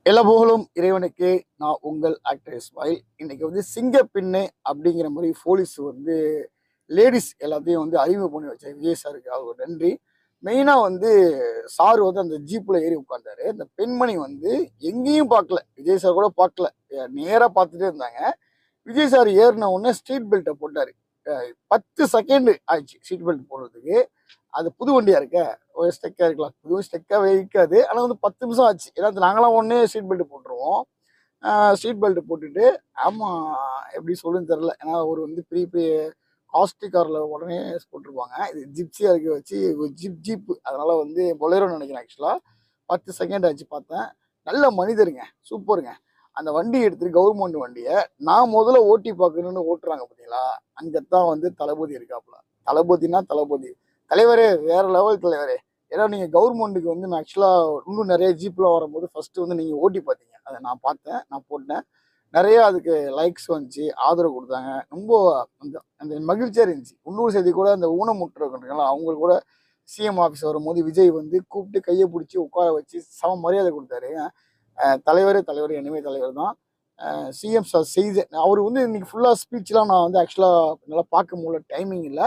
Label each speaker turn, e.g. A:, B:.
A: எல்லா புகழும் இறைவனுக்கு. நான் உங்கள் ஆக்டர் இஸ்மாயில். இன்னைக்கு வந்து சிங்கப்பெண்ணே அப்படிங்கிற மாதிரி போலீஸ் வந்து லேடிஸ் எல்லாத்தையும் வந்து அறிமுக பண்ணி வச்சேன் விஜய் சாருக்கு. அவருக்கு நன்றி. மெயினா வந்து சார் வந்து அந்த ஜீப்ல ஏறி உட்கார்ந்தாரு. அந்த பெண்மணி வந்து எங்கேயும் பார்க்கல, விஜய் சார் கூட பார்க்கல, நேரா பார்த்துட்டே இருந்தாங்க. விஜய் சார் ஏறின உடனே ஸ்ட்ரீட் பெல்ட்டை போட்டாரு. 10 செகண்ட் ஆயிடுச்சு சீட் பெல்ட் போடுறதுக்கு. அது புது வண்டியா இருக்க, ஒரு ஸ்டெக்கா இருக்கலாம், புது ஸ்டெக்காவே இருக்காது. ஆனால் வந்து 10 நிமிஷம் ஆச்சு. ஏன்னா நாங்களாம் உடனே சீட் பெல்ட் போட்டுருவோம். சீட் பெல்ட் போட்டுட்டு, ஆமாம், எப்படி சொல்லுன்னு தெரில. ஏன்னா ஒரு வந்து பெரிய பெரிய காஸ்ட்லி காரில் உடனே போட்டிருப்பாங்க. இது ஜிப்ஸியாக இருக்க வச்சு ஒரு ஜீப்பு, அதனால வந்து பொலேரோன்னு நினைக்கிறேன். ஆக்சுவலாக 10 செகண்ட் ஆச்சு பார்த்தேன். நல்ல மனிதருங்க, சூப்பருங்க. அந்த வண்டி எடுத்துட்டு கவர்மெண்ட் வண்டியை நான் முதல்ல ஓட்டி பார்க்கணுன்னு ஓட்டுறாங்க பார்த்தீங்களா, அங்கே தான் வந்து தளபதி இருக்காப்புல. தளபதினா தளபதி. தலைவரே, வேற லெவல் தலைவரே. ஏன்னா நீங்கள் கவர்மெண்ட்டுக்கு வந்து நான் ஆக்சுவலாக இன்னும் நிறைய ஜீப்லாம் வரும்போது ஃபர்ஸ்ட் வந்து நீங்கள் ஓட்டி பார்த்தீங்க, அதை நான் பார்த்தேன், நான் போட்டேன். நிறைய அதுக்கு லைக்ஸ் வந்துச்சு, ஆதரவு கொடுத்தாங்க. ரொம்ப அந்த அந்த மகிழ்ச்சியாக இருந்துச்சு. உள்ளூர் செய்தி கூட அந்த ஊனமுற்றவர்கள் அவங்களுக்கு கூட சிஎம் ஆஃபீஸ் வரும்போது விஜய் வந்து கூப்பிட்டு கையை பிடிச்சி உட்கார வச்சு சம மரியாதை கொடுத்தாரு. தலைவரே தலைவர், இனிமே தலைவர் தான். சிஎம் சார் செய்த அவர் வந்து இன்னைக்கு ஃபுல்லாக ஸ்பீச்லாம் நான் வந்து ஆக்சுவலாக என்னால் பார்க்க முடியல, டைமிங் இல்லை.